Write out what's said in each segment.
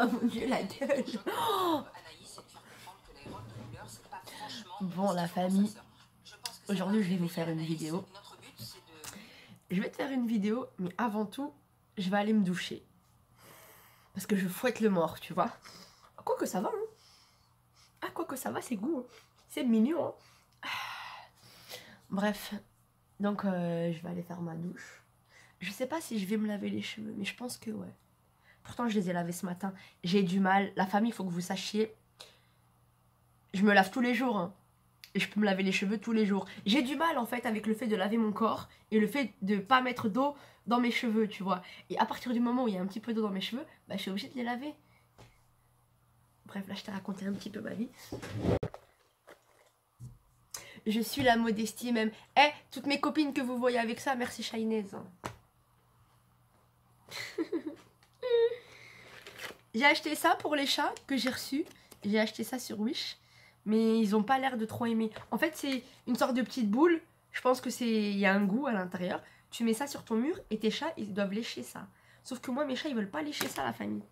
Oh mon dieu, la gueule. Oh. Bon, la famille, aujourd'hui je vais vous faire une vidéo. Je vais te faire une vidéo, mais avant tout, je vais aller me doucher. Parce que je fouette le mort, tu vois. Quoique ça va, hein. Ah, quoique ça va, c'est goût. Hein. C'est mignon, hein. Bref, donc je vais aller faire ma douche. Je sais pas si je vais me laver les cheveux, mais je pense que ouais. Pourtant, je les ai lavés ce matin. J'ai du mal. La famille, il faut que vous sachiez. Je me lave tous les jours, hein. Et je peux me laver les cheveux tous les jours. J'ai du mal, en fait, avec le fait de laver mon corps et le fait de pas mettre d'eau dans mes cheveux, tu vois. Et à partir du moment où il y a un petit peu d'eau dans mes cheveux, bah, je suis obligée de les laver. Bref, là, je t'ai raconté un petit peu ma vie. Je suis la modestie même. Eh, toutes mes copines que vous voyez avec ça, merci Shainez. J'ai acheté ça pour les chats que j'ai reçus. J'ai acheté ça sur Wish. Mais ils ont pas l'air de trop aimer. En fait, c'est une sorte de petite boule. Je pense que c'est... Il y a un goût à l'intérieur. Tu mets ça sur ton mur et tes chats, ils doivent lécher ça. Sauf que moi, mes chats, ils veulent pas lécher ça, la famille.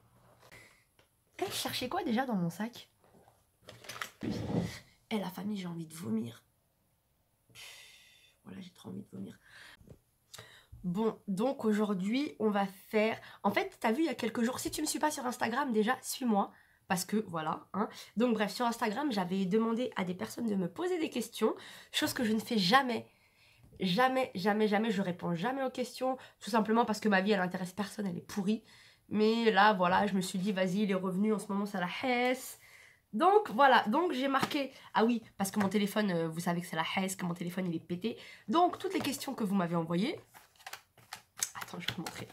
Eh, je cherchais quoi déjà dans mon sac? Eh, la famille, j'ai envie de vomir. Voilà, j'ai trop envie de vomir. Bon, donc aujourd'hui, on va faire... En fait, t'as vu, il y a quelques jours, si tu me suis pas sur Instagram, déjà, suis-moi. Parce que, voilà, hein. Donc bref, sur Instagram, j'avais demandé à des personnes de me poser des questions. Chose que je ne fais jamais. Jamais, jamais, jamais. Je réponds jamais aux questions. Tout simplement parce que ma vie, elle intéresse personne, elle est pourrie. Mais là, voilà, je me suis dit, vas-y, les revenus, en ce moment, ça la hesse. Donc voilà, donc j'ai marqué, ah oui, parce que mon téléphone, vous savez que c'est la hesse, que mon téléphone il est pété. Donc toutes les questions que vous m'avez envoyées, attends, je vais vous montrer.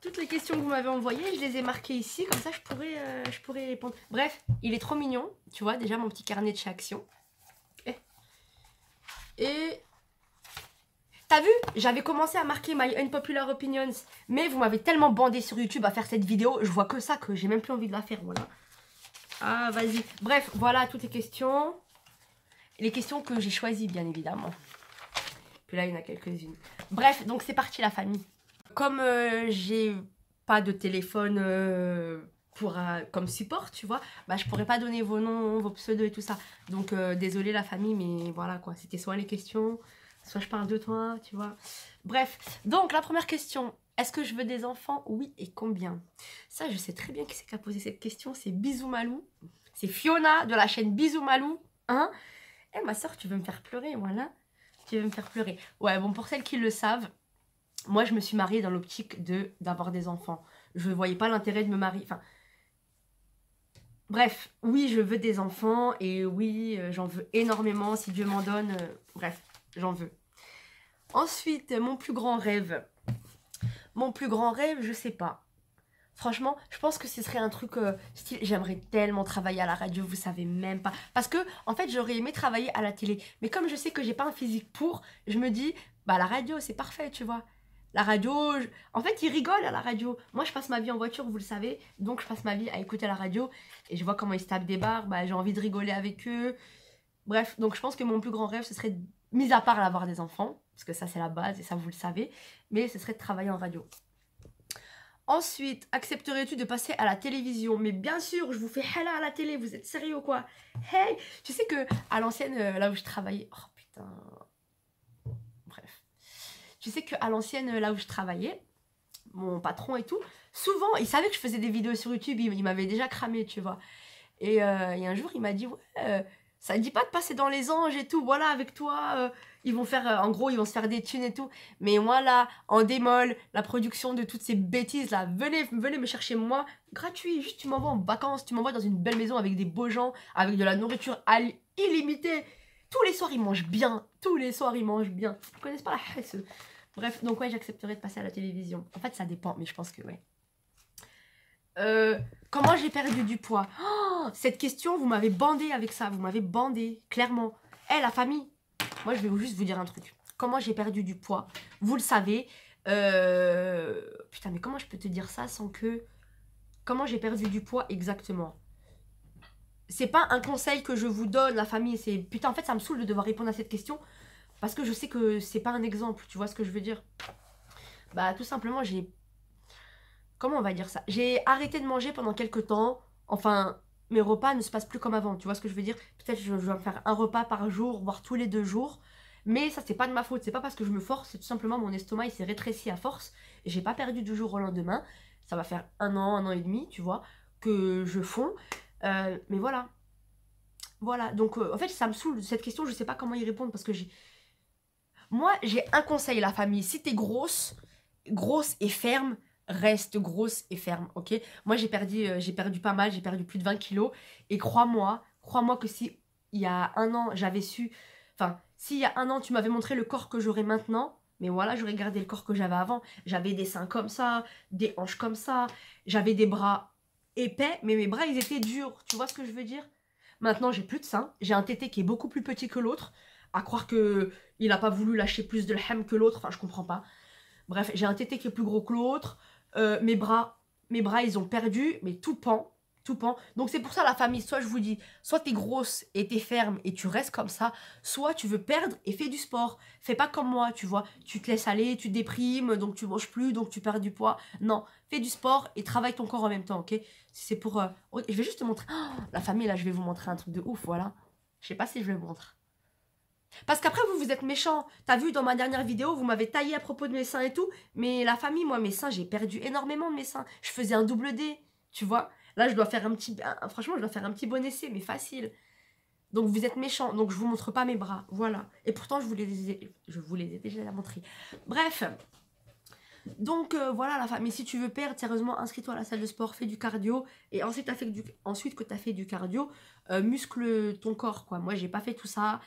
Toutes les questions que vous m'avez envoyées, je les ai marquées ici, comme ça je pourrais répondre. Bref, il est trop mignon, tu vois, déjà mon petit carnet de chez Action. Et t'as vu, j'avais commencé à marquer my unpopular opinions, mais vous m'avez tellement bandé sur YouTube à faire cette vidéo, je vois que ça, que j'ai même plus envie de la faire, voilà. Ah, vas-y. Bref, voilà toutes les questions. Les questions que j'ai choisies, bien évidemment. Puis là, il y en a quelques-unes. Bref, donc c'est parti, la famille. Comme j'ai pas de téléphone comme support, tu vois, bah je pourrais pas donner vos noms, vos pseudos et tout ça. Donc désolé la famille, mais voilà quoi. C'était soit les questions, soit je parle de toi, tu vois. Bref, donc la première question. Est-ce que je veux des enfants? Oui, et combien? Ça, je sais très bien qui c'est qui a posé cette question. C'est Bisou Malou. C'est Fiona de la chaîne Bisou Malou. Hein? Eh, ma soeur, tu veux me faire pleurer, voilà. Tu veux me faire pleurer. Ouais, bon, pour celles qui le savent, moi, je me suis mariée dans l'optique d'avoir des enfants. Je ne voyais pas l'intérêt de me marier. Enfin, bref, oui, je veux des enfants et oui, j'en veux énormément. Si Dieu m'en donne, bref, j'en veux. Ensuite, mon plus grand rêve. Mon plus grand rêve, je sais pas. Franchement, je pense que ce serait un truc style, j'aimerais tellement travailler à la radio, vous savez même pas. Parce que, en fait, j'aurais aimé travailler à la télé. Mais comme je sais que j'ai pas un physique pour, je me dis, bah la radio, c'est parfait, tu vois. La radio, en fait, ils rigolent à la radio. Moi, je passe ma vie en voiture, vous le savez. Donc, je passe ma vie à écouter la radio. Et je vois comment ils se tapent des barres. Bah, j'ai envie de rigoler avec eux. Bref, donc je pense que mon plus grand rêve, ce serait, mis à part d'avoir des enfants, parce que ça, c'est la base et ça, vous le savez. Mais ce serait de travailler en radio. Ensuite, accepterais-tu de passer à la télévision? Mais bien sûr, je vous fais hella à la télé, vous êtes sérieux ou quoi? Hey, tu sais que à l'ancienne, là où je travaillais... Oh putain... Bref. Tu sais qu'à l'ancienne, là où je travaillais, mon patron et tout, souvent, il savait que je faisais des vidéos sur YouTube, il m'avait déjà cramé, tu vois. Et un jour, il m'a dit, ouais, ça ne dit pas de passer dans les anges et tout, voilà, avec toi, ils vont faire, en gros, ils vont se faire des thunes et tout. Mais moi, là, en démol, la production de toutes ces bêtises, là, venez me chercher, moi, gratuit, juste tu m'envoies en vacances, tu m'envoies dans une belle maison avec des beaux gens, avec de la nourriture illimitée. Tous les soirs, ils mangent bien, tous les soirs, ils mangent bien. Ils connaissent pas la hesse. Bref, donc ouais, j'accepterais de passer à la télévision. En fait, ça dépend, mais je pense que ouais. Comment j'ai perdu du poids? Oh, cette question, vous m'avez bandé avec ça. Vous m'avez bandé, clairement. Eh, la famille, moi, je vais juste vous dire un truc. Comment j'ai perdu du poids? Vous le savez. Putain, mais comment je peux te dire ça sans que... Comment j'ai perdu du poids exactement? C'est pas un conseil que je vous donne, la famille. C'est putain, en fait, ça me saoule de devoir répondre à cette question. Parce que je sais que c'est pas un exemple. Tu vois ce que je veux dire? Bah, tout simplement, j'ai... comment on va dire ça? J'ai arrêté de manger pendant quelques temps. Enfin, mes repas ne se passent plus comme avant. Tu vois ce que je veux dire? Peut-être que je dois faire un repas par jour, voire tous les 2 jours. Mais ça, c'est pas de ma faute. C'est pas parce que je me force. C'est tout simplement mon estomac, il s'est rétréci à force. Et j'ai pas perdu du jour au lendemain. Ça va faire un an et demi, tu vois, que je fonds. Mais voilà. Voilà. Donc, en fait, ça me saoule. Cette question, je sais pas comment y répondre parce que j'ai... Moi, j'ai un conseil, la famille. Si t'es grosse et ferme, reste grosse et ferme, ok? Moi, j'ai perdu pas mal, j'ai perdu plus de 20 kilos. Et crois-moi que si il y a un an, j'avais su... Enfin, si il y a un an, tu m'avais montré le corps que j'aurais maintenant, mais voilà, j'aurais gardé le corps que j'avais avant. J'avais des seins comme ça, des hanches comme ça, j'avais des bras épais, mais mes bras, ils étaient durs. Tu vois ce que je veux dire? Maintenant, j'ai plus de seins. J'ai un tété qui est beaucoup plus petit que l'autre. À croire que il a pas voulu lâcher plus de l'hem que l'autre. Enfin, je comprends pas. Bref, j'ai un tété qui est plus gros que l'autre. Mes bras, ils ont perdu, mais tout pend. Tout pend. Donc c'est pour ça la famille, soit je vous dis, soit t'es grosse et t'es ferme et tu restes comme ça, soit tu veux perdre et fais du sport. Fais pas comme moi, tu vois. Tu te laisses aller, tu te déprimes, donc tu manges plus, donc tu perds du poids. Non, fais du sport et travaille ton corps en même temps, ok? C'est pour... je vais juste te montrer... Oh, la famille, là, je vais vous montrer un truc de ouf, voilà. Je sais pas si je le montre. Parce qu'après, vous êtes méchants. T'as vu, dans ma dernière vidéo, vous m'avez taillé à propos de mes seins et tout. Mais la famille, moi, mes seins, j'ai perdu énormément de mes seins. Je faisais un double D, tu vois. Là, je dois faire un petit... Franchement, je dois faire un petit bon essai, mais facile. Donc, vous êtes méchants. Donc, je vous montre pas mes bras. Voilà. Et pourtant, je vous les ai déjà montrés. Bref. Donc, voilà, la famille. Si tu veux perdre, sérieusement, inscris-toi à la salle de sport. Fais du cardio. Et ensuite, que tu as fait du cardio, muscle ton corps, quoi. Moi, j'ai pas fait tout ça.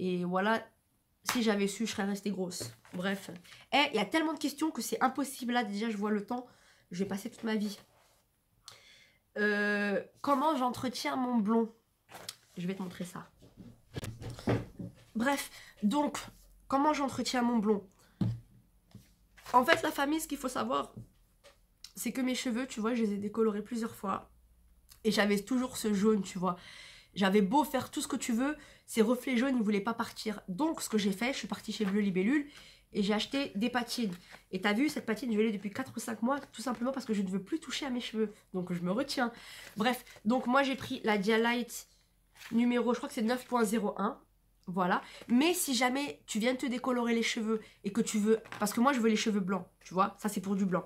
Et voilà, si j'avais su, je serais restée grosse. Bref. Il y a tellement de questions que c'est impossible. Là, déjà, je vois le temps. Je vais passer toute ma vie. Comment j'entretiens mon blond? Je vais te montrer ça. Bref, donc, comment j'entretiens mon blond? En fait, la famille, ce qu'il faut savoir, c'est que mes cheveux, tu vois, je les ai décolorés plusieurs fois. Et j'avais toujours ce jaune, tu vois. J'avais beau faire tout ce que tu veux, ces reflets jaunes, ils ne voulaient pas partir. Donc, ce que j'ai fait, je suis partie chez Bleu Libellule et j'ai acheté des patines. Et t'as vu, cette patine, je l'ai depuis 4 ou 5 mois, tout simplement parce que je ne veux plus toucher à mes cheveux. Donc, je me retiens. Bref, donc moi, j'ai pris la Dialight numéro, je crois que c'est 9.01. Voilà. Mais si jamais tu viens de te décolorer les cheveux et que tu veux... Parce que moi, je veux les cheveux blancs, tu vois. Ça, c'est pour du blanc.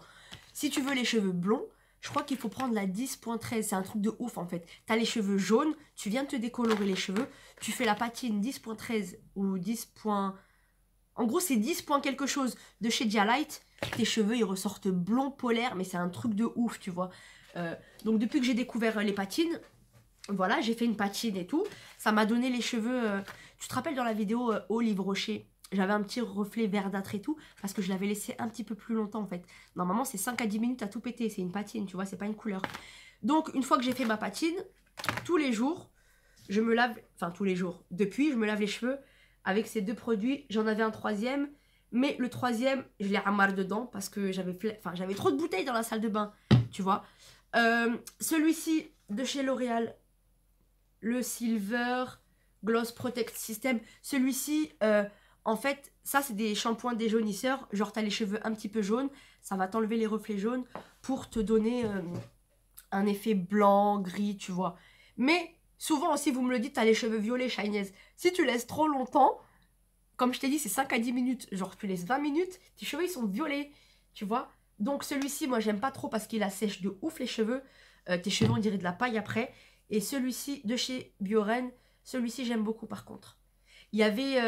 Si tu veux les cheveux blonds, je crois qu'il faut prendre la 10.13. C'est un truc de ouf, en fait. Tu as les cheveux jaunes, tu viens de te décolorer les cheveux, tu fais la patine 10.13 ou 10. En gros, c'est 10 points quelque chose de chez Dialight. Tes cheveux, ils ressortent blond polaire, mais c'est un truc de ouf, tu vois. Donc, depuis que j'ai découvert les patines, voilà, j'ai fait une patine et tout. Ça m'a donné les cheveux... Tu te rappelles dans la vidéo Olive Rocher, j'avais un petit reflet verdâtre et tout, parce que je l'avais laissé un petit peu plus longtemps en fait. Normalement, c'est 5 à 10 minutes à tout péter, c'est une patine, tu vois, c'est pas une couleur. Donc, une fois que j'ai fait ma patine, tous les jours, je me lave, enfin tous les jours, depuis, je me lave les cheveux avec ces 2 produits. J'en avais un troisième, mais le troisième, je l'ai ramarre dedans, parce que j'avais trop de bouteilles dans la salle de bain, tu vois. Celui-ci, de chez L'Oréal, le Silver Gloss Protect System, celui-ci... en fait, ça, c'est des shampoings déjaunisseurs. Genre, t'as les cheveux un petit peu jaunes. Ça va t'enlever les reflets jaunes pour te donner un effet blanc, gris, tu vois. Mais souvent aussi, vous me le dites, t'as les cheveux violets, Shinez. Si tu laisses trop longtemps, comme je t'ai dit, c'est 5 à 10 minutes. Genre, tu laisses 20 minutes, tes cheveux, ils sont violets, tu vois. Donc, celui-ci, moi, j'aime pas trop parce qu'il assèche de ouf les cheveux. Tes cheveux, on dirait de la paille après. Et celui-ci, de chez Bioren, celui-ci, j'aime beaucoup, par contre. Il y avait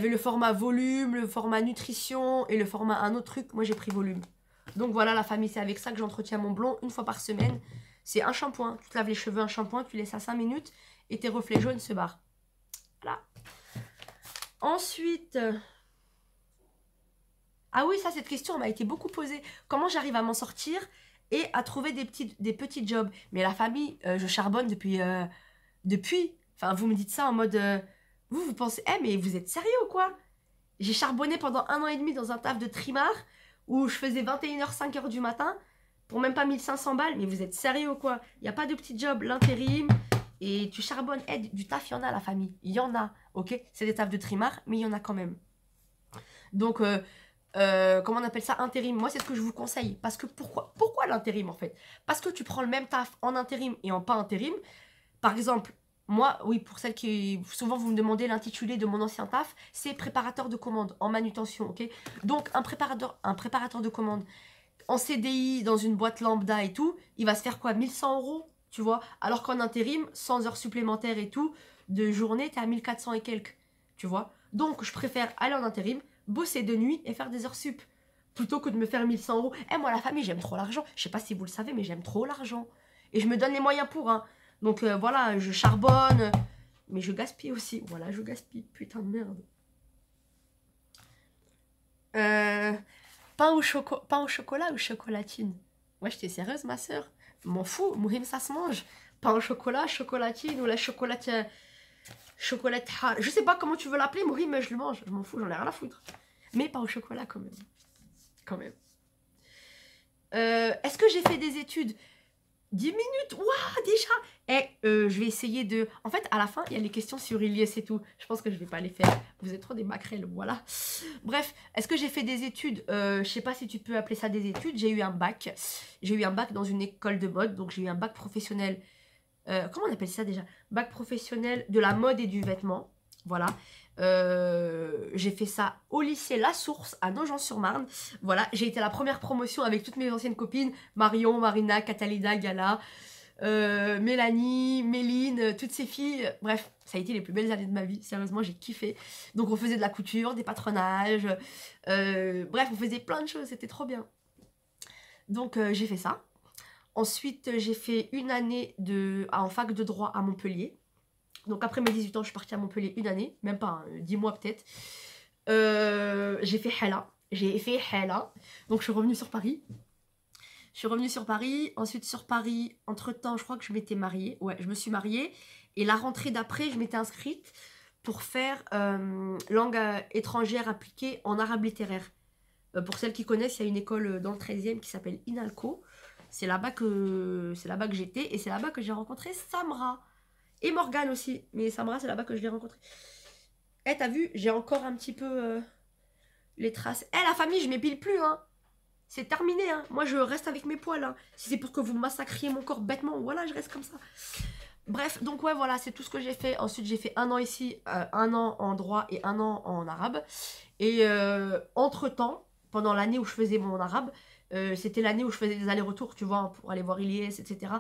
le format volume, le format nutrition et le format un autre truc. Moi, j'ai pris volume. Donc voilà, la famille, c'est avec ça que j'entretiens mon blond une fois par semaine. C'est un shampoing. Tu te laves les cheveux, un shampoing, tu laisses ça 5 minutes et tes reflets jaunes se barrent. Voilà. Ensuite... Ah oui, ça, cette question m'a été beaucoup posée. Comment j'arrive à m'en sortir et à trouver des petits jobs? Mais la famille, je charbonne depuis... Enfin, vous me dites ça en mode... Vous pensez, mais vous êtes sérieux ou quoi? J'ai charbonné pendant 1 an et demi dans un taf de trimar où je faisais 21h, 5h du matin pour même pas 1500 balles. Mais vous êtes sérieux ou quoi? Il n'y a pas de petit job, l'intérim et tu charbonnes. Du taf, il y en a, la famille. Il y en a, ok? C'est des tafs de trimar, mais il y en a quand même. Donc, comment on appelle ça, intérim. Moi, c'est ce que je vous conseille. Parce que pourquoi l'intérim, en fait? Parce que tu prends le même taf en intérim et en pas intérim. Par exemple, moi, oui, pour celles qui... Souvent, vous me demandez l'intitulé de mon ancien taf, c'est préparateur de commande en manutention, ok? Donc, un préparateur de commande en CDI dans une boîte lambda et tout, il va se faire quoi? 1100 euros, tu vois? Alors qu'en intérim, 100 heures supplémentaires et tout, de journée, t'es à 1400 et quelques, tu vois? Donc, je préfère aller en intérim, bosser de nuit et faire des heures sup, plutôt que de me faire 1100 euros. Eh, moi, la famille, j'aime trop l'argent. Je sais pas si vous le savez, mais j'aime trop l'argent. Et je me donne les moyens pour, hein. Donc, voilà, je charbonne, mais je gaspille aussi. Voilà, je gaspille, putain de merde. Pain au chocolat ou chocolatine? Ouais, j'étais sérieuse, ma soeur. M'en fous, Mouhim, ça se mange. Pain au chocolat, chocolatine ou la chocolate. Chocolate. Je sais pas comment tu veux l'appeler, Mouhim, mais je le mange. Je m'en fous, j'en ai rien à foutre. Mais pas au chocolat quand même. Quand même. Est-ce que j'ai fait des études? 10 minutes, waouh, déjà. Je vais essayer de... En fait, à la fin, il y a les questions sur Ilyes et tout. Je pense que je vais pas les faire. Vous êtes trop des maquerelles, voilà. Bref, est-ce que j'ai fait des études? Je sais pas si tu peux appeler ça des études. J'ai eu un bac. J'ai eu un bac dans une école de mode. Donc, j'ai eu un bac professionnel. Comment on appelle ça déjà? Bac professionnel de la mode et du vêtement. Voilà. J'ai fait ça au lycée La Source à Nogent-sur-Marne. Voilà, j'ai été à la première promotion avec toutes mes anciennes copines, Marion, Marina, Catalina, Gala, Mélanie, Méline, toutes ces filles. Bref, ça a été les plus belles années de ma vie. Sérieusement, j'ai kiffé. Donc on faisait de la couture, des patronages, bref, on faisait plein de choses, c'était trop bien. Donc j'ai fait ça. Ensuite, j'ai fait une année en fac de droit à Montpellier. Donc après mes 18 ans, je suis partie à Montpellier une année, même pas, 10 mois peut-être. J'ai fait Hala. Donc je suis revenue sur Paris. Ensuite sur Paris, entre-temps, je crois que je m'étais mariée. Ouais, je me suis mariée. Et la rentrée d'après, je m'étais inscrite pour faire langue étrangère appliquée en arabe littéraire. Pour celles qui connaissent, il y a une école dans le 13e qui s'appelle Inalco. C'est là-bas que j'étais et c'est là-bas que j'ai rencontré Samra. Et Morgane aussi. Mais Samra, c'est là-bas que je l'ai rencontré. Eh, t'as vu, j'ai encore un petit peu les traces. Eh, la famille, je m'épile plus, hein. C'est terminé, hein. Moi, je reste avec mes poils, hein. Si c'est pour que vous massacriez mon corps bêtement, voilà, je reste comme ça. Bref, donc ouais, voilà, c'est tout ce que j'ai fait. Ensuite, j'ai fait un an ici, un an en droit et un an en arabe. Et entre-temps, pendant l'année où je faisais mon arabe, c'était l'année où je faisais des allers-retours, tu vois, pour aller voir Ilyes, etc.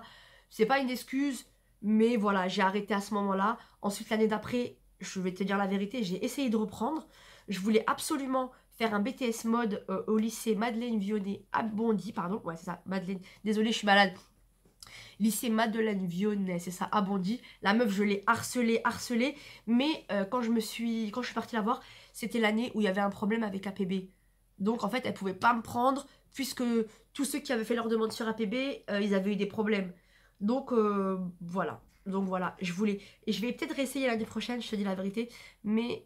C'est pas une excuse, mais voilà, j'ai arrêté à ce moment-là. Ensuite, l'année d'après, je vais te dire la vérité, j'ai essayé de reprendre. Je voulais absolument faire un BTS mode au lycée Madeleine Vionnet à Bondy, pardon. Ouais, c'est ça, Madeleine. Désolée, je suis malade. Lycée Madeleine Vionnet, c'est ça, à Bondy. La meuf, je l'ai harcelée. Mais quand je suis partie la voir, c'était l'année où il y avait un problème avec APB. Donc, en fait, elle pouvait pas me prendre, puisque tous ceux qui avaient fait leur demande sur APB, ils avaient eu des problèmes. Donc, voilà. Donc, voilà, je voulais... Et je vais peut-être réessayer l'année prochaine, je te dis la vérité. Mais,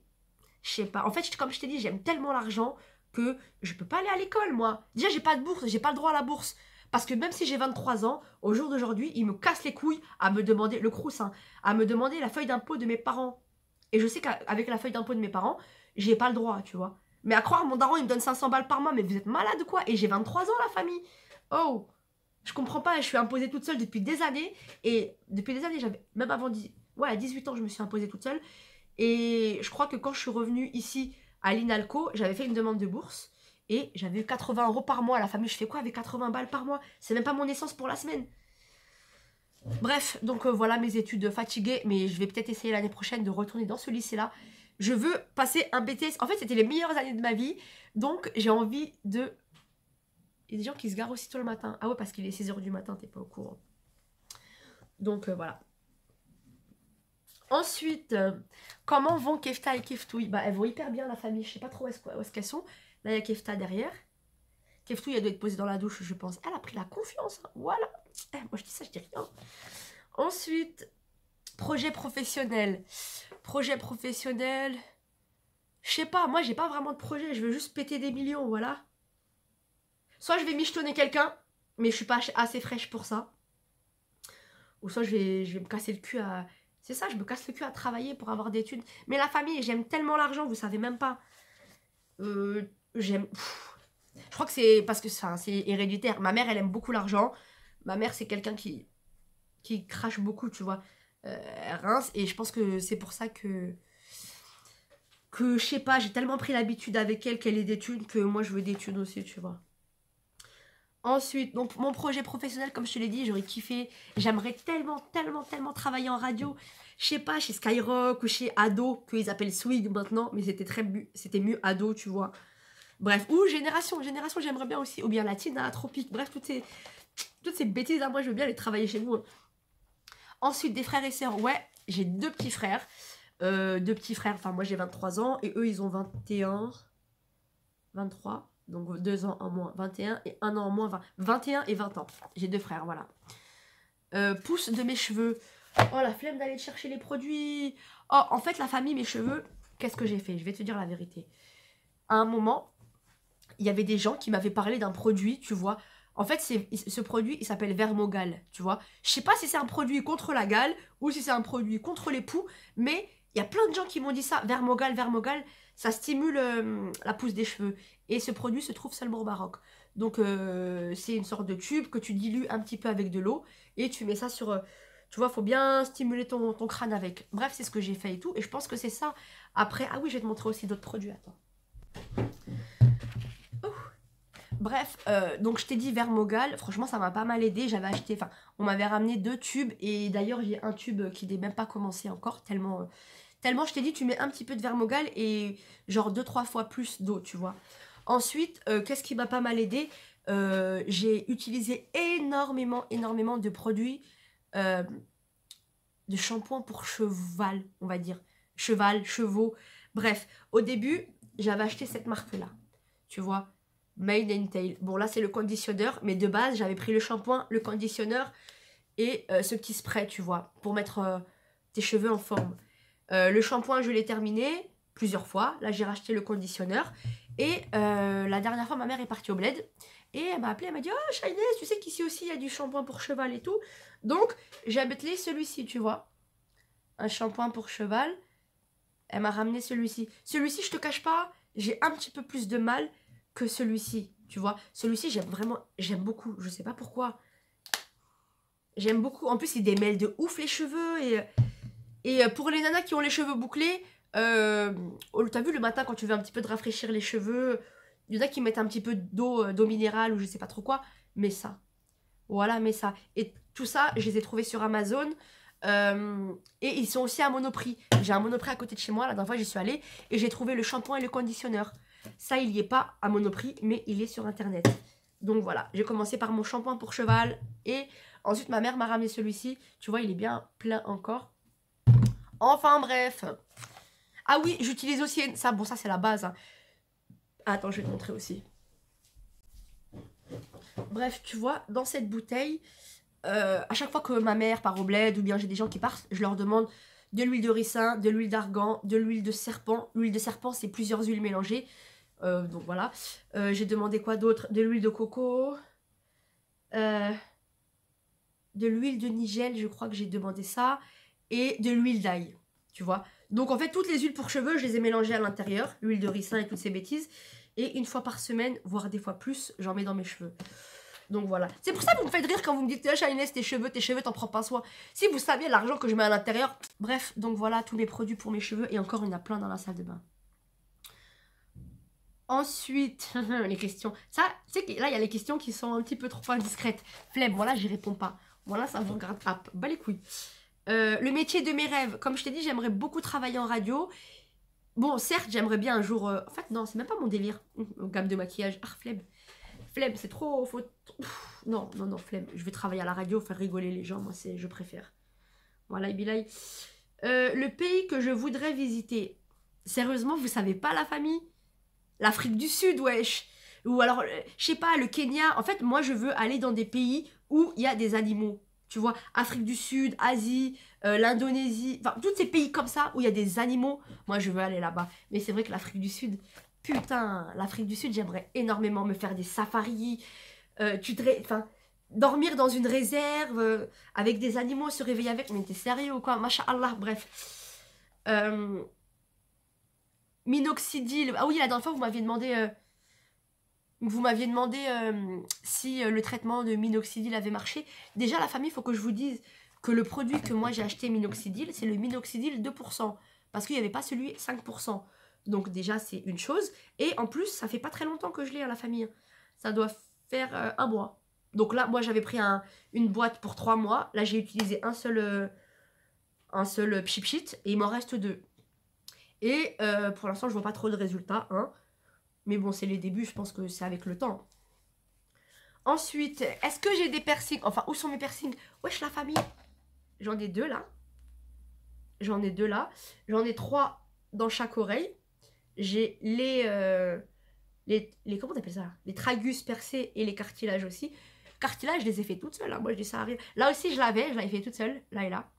je sais pas. En fait, comme je t'ai dit, j'aime tellement l'argent que je peux pas aller à l'école, moi. Déjà, j'ai pas de bourse, j'ai pas le droit à la bourse. Parce que même si j'ai 23 ans, au jour d'aujourd'hui, ils me cassent les couilles à me demander, le crous, hein, à me demander la feuille d'impôt de mes parents. Et je sais qu'avec la feuille d'impôt de mes parents, j'ai pas le droit, tu vois. Mais à croire, mon daron, il me donne 500 balles par mois, mais vous êtes malade quoi? Et j'ai 23 ans, la famille. Oh, je comprends pas, je suis imposée toute seule depuis des années. Et depuis des années, j'avais, même avant, ouais, à 18 ans, je me suis imposée toute seule. Et je crois que quand je suis revenue ici à l'INALCO, j'avais fait une demande de bourse. Et j'avais eu 80 euros par mois. La famille, je fais quoi avec 80 balles par mois? C'est même pas mon essence pour la semaine. Bref, donc voilà mes études fatiguées. Mais je vais peut-être essayer l'année prochaine de retourner dans ce lycée-là. Je veux passer un BTS. En fait, c'était les meilleures années de ma vie. Donc, j'ai envie de... Il y a des gens qui se garent aussitôt le matin. Ah ouais, parce qu'il est 6 h du matin, t'es pas au courant. Donc, voilà. Ensuite, comment vont Kefta et Keftouille? Bah, elles vont hyper bien, la famille. Je sais pas trop où est-ce qu'elles sont. Là, il y a Kefta derrière. Keftou, elle doit être posée dans la douche, je pense. Elle a pris la confiance, hein. Voilà. Moi, je dis ça, je dis rien. Ensuite, projet professionnel. Projet professionnel. Je sais pas, moi, j'ai pas vraiment de projet. Je veux juste péter des millions, voilà. Soit je vais michetonner quelqu'un, mais je suis pas assez fraîche pour ça. Ou soit je vais me casser le cul à... C'est ça, je me casse le cul à travailler pour avoir des études. Mais la famille, j'aime tellement l'argent, vous savez même pas. j'aime... Je crois que c'est parce que c'est héréditaire. Ma mère, elle aime beaucoup l'argent. Ma mère, c'est quelqu'un qui crache beaucoup, tu vois. Elle rince. Et je pense que c'est pour ça que je sais pas, j'ai tellement pris l'habitude avec elle qu'elle ait des thunes que moi, je veux des thunes aussi, tu vois. Ensuite, donc mon projet professionnel, comme je te l'ai dit, j'aurais kiffé. J'aimerais tellement, tellement, tellement travailler en radio. Je sais pas, chez Skyrock ou chez Ado, qu'ils appellent Swig maintenant, mais c'était mieux Ado, tu vois. Bref, ou Génération, j'aimerais bien aussi. Ou bien Latina, Tropique, bref, toutes ces bêtises, moi je veux bien les travailler chez nous. Ensuite, des frères et sœurs, ouais, j'ai deux petits frères. Enfin moi j'ai 23 ans et eux ils ont 21, 23. Donc 2 ans en moins, 21 et 1 an en moins, 20. 21 et 20 ans. J'ai deux frères, voilà. Pousse de mes cheveux. Oh, la flemme d'aller chercher les produits. Oh, en fait, la famille, mes cheveux, qu'est-ce que j'ai fait? Je vais te dire la vérité. À un moment, il y avait des gens qui m'avaient parlé d'un produit, tu vois. En fait, ce produit, il s'appelle Vermogal, tu vois. Je sais pas si c'est un produit contre la gale ou si c'est un produit contre les poux, mais il y a plein de gens qui m'ont dit ça. Vermogal, ça stimule la pousse des cheveux. Et ce produit se trouve seulement au Maroc. Donc, c'est une sorte de tube que tu dilues un petit peu avec de l'eau et tu mets ça sur... tu vois, faut bien stimuler ton crâne avec. Bref, c'est ce que j'ai fait et tout. Et je pense que c'est ça. Après, ah oui, je vais te montrer aussi d'autres produits. Attends. Bref, donc je t'ai dit Vermogal, franchement ça m'a pas mal aidé, j'avais acheté, enfin on m'avait ramené 2 tubes et d'ailleurs j'ai un tube qui n'est même pas commencé encore, tellement je t'ai dit tu mets un petit peu de Vermogal et genre 2-3 fois plus d'eau, tu vois. Ensuite, qu'est-ce qui m'a pas mal aidé? J'ai utilisé énormément de produits, de shampoing pour cheval, on va dire. Cheval, chevaux, bref. Au début, j'avais acheté cette marque-là, tu vois. Mane and Tail. Bon, là, c'est le conditionneur, mais de base, j'avais pris le shampoing, le conditionneur et ce petit spray, tu vois, pour mettre tes cheveux en forme. Le shampoing, je l'ai terminé plusieurs fois. Là, j'ai racheté le conditionneur. Et la dernière fois, ma mère est partie au bled. Et elle m'a appelé, elle m'a dit « Oh, Shainez, tu sais qu'ici aussi, il y a du shampoing pour cheval et tout. » Donc, j'ai appelé celui-ci, tu vois. Un shampoing pour cheval. Elle m'a ramené celui-ci. Celui-ci, je te cache pas, j'ai un petit peu plus de mal que celui-ci, tu vois. Celui-ci, j'aime beaucoup. Je sais pas pourquoi. J'aime beaucoup. En plus, il démêle de ouf les cheveux. Et pour les nanas qui ont les cheveux bouclés, t'as vu le matin quand tu veux un petit peu de rafraîchir les cheveux, il y en a qui mettent un petit peu d'eau minérale ou je sais pas trop quoi. Mais ça. Voilà, mais ça. Et tout ça, je les ai trouvés sur Amazon. Et ils sont aussi à Monoprix. J'ai un Monoprix à côté de chez moi. La dernière fois, j'y suis allée. Et j'ai trouvé le shampoing et le conditionneur. Ça, il n'y est pas à Monoprix, mais il est sur Internet. Donc voilà, j'ai commencé par mon shampoing pour cheval. Et ensuite, ma mère m'a ramené celui-ci. Tu vois, il est bien plein encore. Enfin, bref. Ah oui, j'utilise aussi... ça, bon, ça, c'est la base. Hein. Attends, je vais te montrer aussi. Bref, tu vois, dans cette bouteille... à chaque fois que ma mère part au bled ou bien j'ai des gens qui partent, je leur demande de l'huile de ricin, de l'huile d'argan, de l'huile de serpent. L'huile de serpent, c'est plusieurs huiles mélangées. Donc voilà. J'ai demandé quoi d'autre? De l'huile de coco. De l'huile de nigel, je crois que j'ai demandé ça. Et de l'huile d'ail, tu vois. Donc en fait, toutes les huiles pour cheveux, je les ai mélangées à l'intérieur. L'huile de ricin et toutes ces bêtises. Et une fois par semaine, voire des fois plus, j'en mets dans mes cheveux. Donc voilà. C'est pour ça que vous me faites rire quand vous me dites « Shainez, tes cheveux, t'en prends pas soin. » Si vous saviez l'argent que je mets à l'intérieur. Bref, donc voilà tous mes produits pour mes cheveux. Et encore, il y en a plein dans la salle de bain. Ensuite, les questions. Ça, tu sais que là, il y a les questions qui sont un petit peu trop indiscrètes. Flemme, voilà, j'y réponds pas. Voilà, ça vous regarde. Hop, bas les couilles. Le métier de mes rêves. Comme je t'ai dit, j'aimerais beaucoup travailler en radio. Bon, certes, j'aimerais bien un jour... En fait, non, c'est même pas mon délire. Gamme de maquillage. Ah, flemme. Flemme, c'est trop... Non, flemme. Je vais travailler à la radio, faire rigoler les gens. Moi, je préfère. Voilà, Ibilay. Le pays que je voudrais visiter. Sérieusement, vous savez pas, la famille? L'Afrique du Sud, wesh. Ou alors, je sais pas, le Kenya. En fait, moi, je veux aller dans des pays où il y a des animaux. Tu vois, Afrique du Sud, Asie, l'Indonésie. Enfin, tous ces pays comme ça où il y a des animaux. Moi, je veux aller là-bas. Mais c'est vrai que l'Afrique du Sud... Putain, l'Afrique du Sud, j'aimerais énormément me faire des safaris. Enfin, dormir dans une réserve avec des animaux, se réveiller avec. Mais t'es sérieux ou quoi? Masha'Allah, bref. Minoxidil. Ah oui, la dernière fois, vous m'aviez demandé Vous m'aviez demandé si le traitement de minoxidil avait marché. Déjà, la famille, il faut que je vous dise que le produit que moi j'ai acheté minoxidil, c'est le minoxidil 2%. Parce qu'il n'y avait pas celui 5%. Donc déjà, c'est une chose. Et en plus, ça fait pas très longtemps que je l'ai à la famille. Ça doit faire un mois. Donc là, moi, j'avais pris une boîte pour 3 mois. Là, j'ai utilisé un seul pchit et il m'en reste 2. Et pour l'instant, je vois pas trop de résultats. Hein. Mais bon, c'est les débuts, je pense que c'est avec le temps. Ensuite, est-ce que j'ai des piercings? Enfin, où sont mes piercings? Wesh, la famille. J'en ai 2 là. J'en ai 2 là. J'en ai 3 dans chaque oreille. J'ai comment on appelle ça? Les tragus percés et les cartilages aussi. Cartilages, je les ai fait toutes seules. Hein. Moi, je dis ça arrive. Là aussi, je l'avais fait toute seule. Là et là.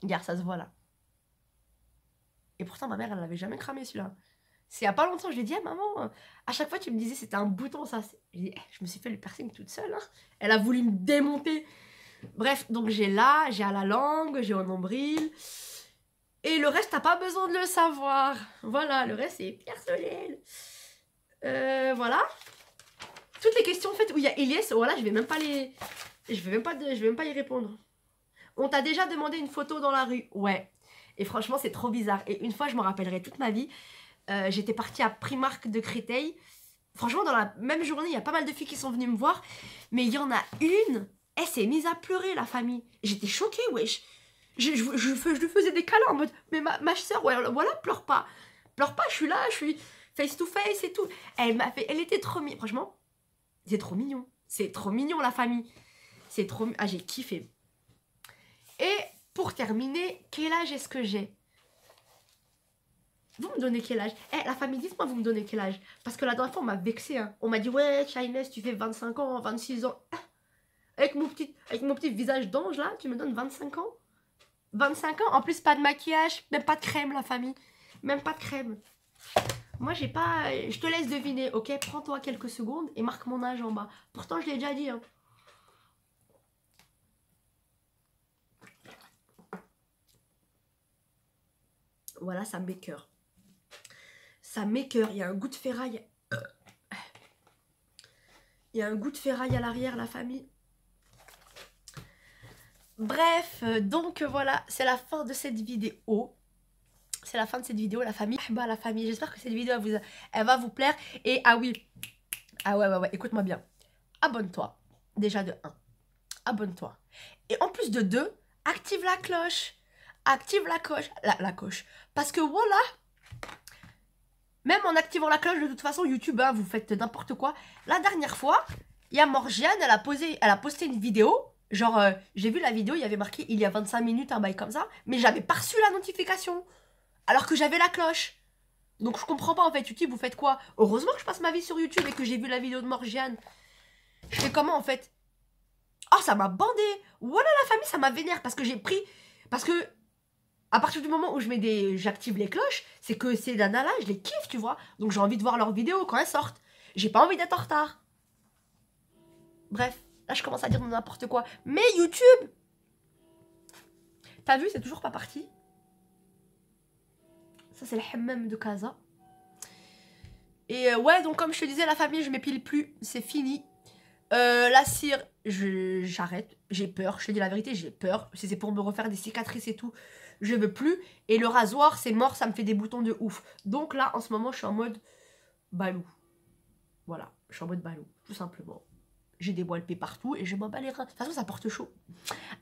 Regarde, ça se voit là. Et pourtant, ma mère, elle l'avait jamais cramé celui-là. C'est il y a pas longtemps, je lui ai dit, ah, maman, à chaque fois tu me disais c'était un bouton ça. Je lui ai dit, je me suis fait le piercing toute seule. Hein. Elle a voulu me démonter. Bref, donc j'ai là, j'ai à la langue, j'ai au nombril. Et le reste, t'as pas besoin de le savoir. Voilà, le reste c'est personnel. Voilà. Toutes les questions en fait où il y a Elias, voilà, je vais même pas y répondre. On t'a déjà demandé une photo dans la rue? Ouais. Et franchement, c'est trop bizarre. Et une fois, je m'en rappellerai toute ma vie. J'étais partie à Primark de Créteil. Franchement, dans la même journée, il y a pas mal de filles qui sont venues me voir. Mais il y en a une, elle s'est mise à pleurer, la famille. J'étais choquée, wesh. Je lui faisais des câlins en mode, mais ma soeur, ouais, voilà, pleure pas. Pleure pas, je suis là, je suis face to face et tout. Elle était trop mignonne. Franchement, c'est trop mignon. C'est trop mignon, la famille. C'est trop... Ah, j'ai kiffé. Et pour terminer, quel âge est-ce que j'ai? Vous me donnez quel âge? La famille, dites-moi, vous me donnez quel âge? Parce que la dernière fois, on m'a vexé. Hein. On m'a dit, ouais, Chinese, tu fais 25 ans, 26 ans. Avec mon petit visage d'ange, là, tu me donnes 25 ans? 25 ans, en plus, pas de maquillage, même pas de crème, la famille. Même pas de crème. Moi, j'ai pas... Je te laisse deviner, ok? Prends-toi quelques secondes et marque mon âge en bas. Pourtant, je l'ai déjà dit, hein. Voilà, ça m'écoeure. Ça m'écoeure. Il y a un goût de ferraille. Il y a un goût de ferraille à l'arrière, la famille. Bref, donc voilà, c'est la fin de cette vidéo. C'est la fin de cette vidéo, la famille. Bah, la famille, j'espère que cette vidéo, elle va vous plaire. Et ah oui, ah ouais, écoute-moi bien. Abonne-toi, déjà de 1. Abonne-toi. Et en plus de 2, active la cloche. Active la coche. La coche. Parce que voilà, même en activant la cloche, de toute façon, YouTube, hein, vous faites n'importe quoi. La dernière fois, il y a Morgiane, elle a posté une vidéo. Genre, j'ai vu la vidéo, il y avait marqué il y a 25 minutes, un bail comme ça. Mais j'avais pas reçu la notification. Alors que j'avais la cloche. Donc je comprends pas en fait, YouTube, vous faites quoi? Heureusement que je passe ma vie sur YouTube et que j'ai vu la vidéo de Morgiane. Je fais comment en fait? Oh, ça m'a bandé. Voilà, la famille, ça m'a vénère parce que j'ai pris... Parce que à partir du moment où j'active les cloches, c'est que ces nanas-là, je les kiffe, tu vois. Donc j'ai envie de voir leurs vidéos quand elles sortent. J'ai pas envie d'être en retard. Bref, là je commence à dire n'importe quoi. Mais YouTube, t'as vu, c'est toujours pas parti. Ça, c'est le hammam de Casa. Et ouais, donc comme je te disais, la famille, je m'épile plus. C'est fini. La cire, j'arrête. J'ai peur. Je te dis la vérité, j'ai peur. Si c'est pour me refaire des cicatrices et tout, je veux plus. Et le rasoir, c'est mort, ça me fait des boutons de ouf. Donc là, en ce moment, je suis en mode balou. Voilà, je suis en mode balou, tout simplement. J'ai des bois partout et je m'en bats les reins. De toute façon, ça porte chaud.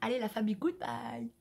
Allez, la famille, goodbye.